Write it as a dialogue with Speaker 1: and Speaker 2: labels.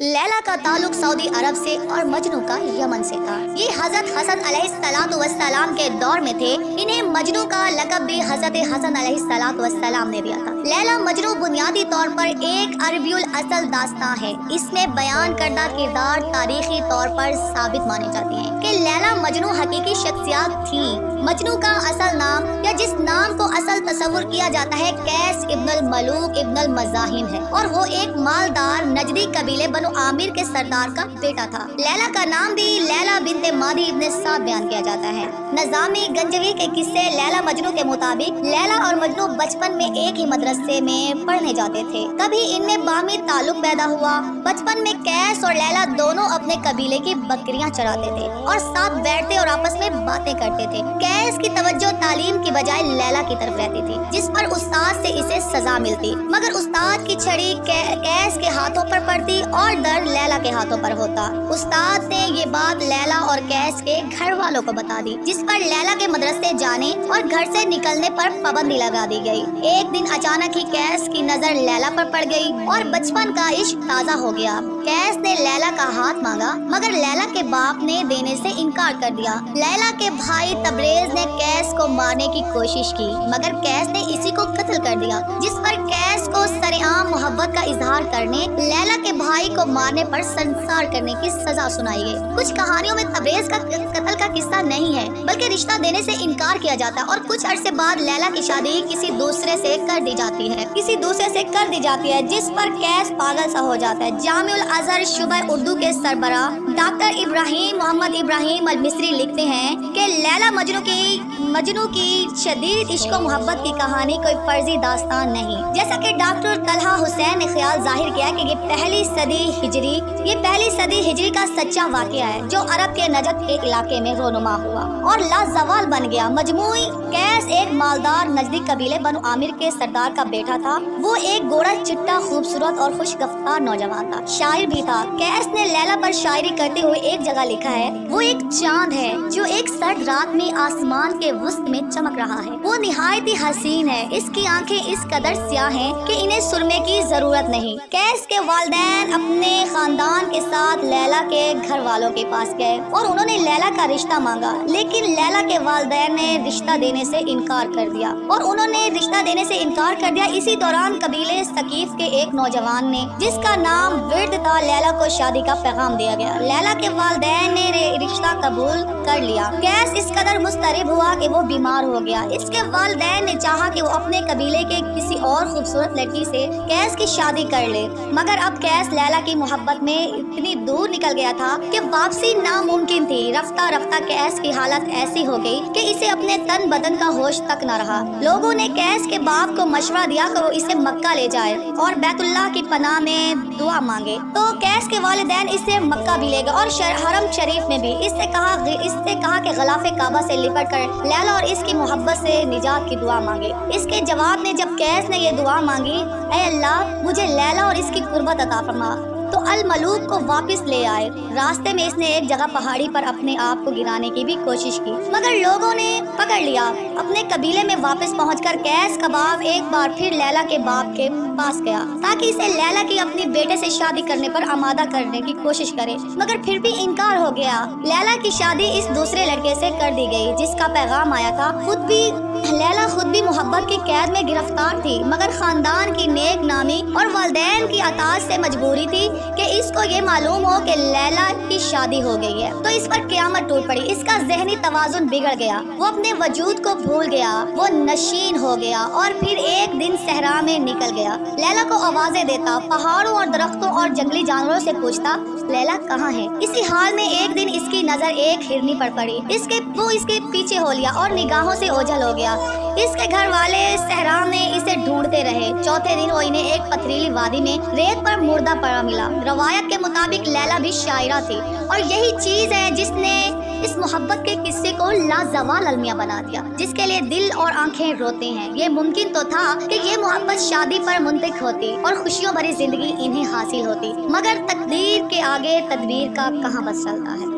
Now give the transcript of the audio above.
Speaker 1: लैला का ताल्लुक सऊदी अरब से और मजनू का यमन से था। ये हजरत हसन अलैहिस्सलाम के दौर में थे। इन्हें मजनू का लक़ब भी हजरत हसन अलैहिस्सलाम ने दिया था। लैला मजनू बुनियादी तौर पर एक अरबियुल असल दास्तां है। इसमें बयान करदा किरदार तारीखी तौर पर साबित माने जाते हैं कि लैला मजनू हकीकी शख्सियत थी। मजनू का असल नाम या जिस नाम को असल तस्वुर किया जाता है कैस इब्नुल मलूक इब्नुल मज़ाहिम है और वो एक मालदार नजदी कबीले बनु आमिर के सरदार का बेटा था। लैला का नाम भी लैला बिन्ते मादी इब्ने साद बयान किया जाता है। नज़ामी गंजवी के किस्से लैला मजनू के मुताबिक लैला और मजनू बचपन में एक ही मदरसे में पढ़ने जाते थे। तभी इनमें बामी ताल्लुक पैदा हुआ। बचपन में कैस और लैला दोनों अपने कबीले की बकरियां चराते थे और साथ बैठते और आपस में बातें करते थे। कैस की तवज्जो तालीम की बजाय लैला की तरफ रहती थी, जिस पर उस्ताद से इसे सजा मिलती, मगर उस्ताद की छड़ी कैस के हाथों पर पड़ती और दर्द लैला के हाथों पर होता। उस्ताद ने ये बात लैला और कैस के घर वालों को बता दी, जिस पर लैला के मदरसे जाने और घर से निकलने पर पाबंदी लगा दी गई। एक दिन अचानक ही कैस की नजर लैला पर पड़ गई और बचपन का इश्क ताज़ा हो गया। कैस ने लैला का हाथ मांगा, मगर लैला के बाप ने देने से इनकार कर दिया। लैला के भाई तबरेज ने कैस को मारने की कोशिश की, मगर कैस ने इसी को कत्ल कर दिया, जिस पर कैस को सरेआम मोहब्बत का इजहार करने लैला के भाई को मारने पर संसार करने की सजा सुनाई गई। कुछ कहानियों में तबरेज का कत्ल का किस्सा नहीं है, बल्कि रिश्ता देने से इनकार किया जाता है और कुछ अरसे बाद लैला की शादी किसी दूसरे से कर दी जाती है, जिस पर कैस पागल सा हो जाता है। जामिउल अज़हर शुबह उर्दू के सरबरा डॉक्टर इब्राहिम मोहम्मद इब्राहिम अल मिस्री लिखते हैं कि लैला मजनू की शदीद इश्क और मोहब्बत की कहानी कोई फर्जी दास्तान नहीं। जैसा कि डॉक्टर तलहा हुसैन ने ख्याल जाहिर किया कि ये पहली सदी हिजरी का सच्चा वाकया है, जो अरब के नजद के इलाके में रोनुमा हुआ और लाजवाल बन गया। मजमूई कैस एक मालदार नजदी कबीले बनु आमिर के सरदार का बेटा था। वो एक गोरा चिट्टा खूबसूरत और खुशगफ्तार नौजवान था, शायर भी था। कैस ने लैला पर शायरी करते हुए एक जगह लिखा है, वो एक चांद है जो एक सर्द रात में आसमान के वसत में चमक रहा है। वो निहायत ही हसीन है, इसकी आंखें इस कदर स्याह हैं कि इन्हें सुरमे की जरूरत नहीं। कैस के वालिदैन अपने खानदान के साथ लैला के घर वालों के पास गए और उन्होंने लैला का रिश्ता मांगा, लेकिन लैला के वालिदैन ने रिश्ता देने से इनकार कर दिया। इसी दौरान कबीले सकीफ के एक नौजवान ने, जिसका नाम विर्द था, लैला को शादी का पैगाम दिया गया। लैला के वालिदैन ने रिश्ता कबूल कर लिया। कैस इस कदर मुस्तरिब हुआ कि वो बीमार हो गया। इसके वालिदैन ने चाहा कि वो अपने कबीले के किसी और खूबसूरत लड़की से कैस की शादी कर ले, मगर अब कैस लैला की मोहब्बत में इतनी दूर निकल गया था कि वापसी नामुमकिन थी। रफ्ता रफ्ता कैस की हालत ऐसी हो गई कि इसे अपने तन बदन का होश तक न रहा। लोगों ने कैस के बाप को मशवरा दिया कि वो इसे मक्का ले जाए और बैतुल्लाह की पनाह में दुआ मांगे, तो कैस के वालिदैन इसे मक्का भी ले गए और हरम शरीफ में भी। इससे कहा कि गलाफे काबा से लिपट कर लैला और इसकी मोहब्बत से निजात की दुआ मांगे। इसके जवाब में जब कैस ने ये दुआ मांगी, ऐ अल्लाह मुझे लैला और इसकी कुर्बत अता फरमा, तो अल मलूक को वापस ले आए। रास्ते में इसने एक जगह पहाड़ी पर अपने आप को गिराने की भी कोशिश की, मगर लोगों ने पकड़ लिया। अपने कबीले में वापस पहुंचकर कैस का बाप एक बार फिर लैला के बाप के पास गया ताकि इसे लैला की अपने बेटे से शादी करने पर आमादा करने की कोशिश करे, मगर फिर भी इनकार हो गया। लैला की शादी इस दूसरे लड़के से कर दी गई, जिसका पैगाम आया था। लैला खुद भी मोहब्बत की कैद में गिरफ्तार थी, मगर खानदान की नेक नामी और वालिदैन की अताअत से मजबूरी थी कि इसको ये मालूम हो कि लैला की शादी हो गई है, तो इस पर क़यामत टूट पड़ी। इसका ज़हनी तवाज़ुन बिगड़ गया, वो अपने वजूद को भूल गया, वो नशीन हो गया और फिर एक दिन सहरा में निकल गया। लैला को आवाज़ें देता, पहाड़ों और दरख्तों और जंगली जानवरों से पूछता लैला कहाँ है। इसी हाल में एक दिन इसकी नज़र एक हिरनी पर पड़ी। वो इसके पीछे हो लिया और निगाहों से ओझल हो गया। इसके घर वाले सहरा में इसे ढूंढते रहे। चौथे दिन वो इन्हें एक पथरीली वादी में रेत पर मुर्दा पड़ा मिला। रवायत के मुताबिक लैला भी शायरा थी और यही चीज है जिसने इस मोहब्बत के किस्से को लाजवाल अलमिया बना दिया, जिसके लिए दिल और आंखें रोते हैं। ये मुमकिन तो था कि ये मोहब्बत शादी पर मुंतक होती और खुशियों भरी जिंदगी इन्हें हासिल होती, मगर तकदीर के आगे तदबीर का कहाँ बस चलता है।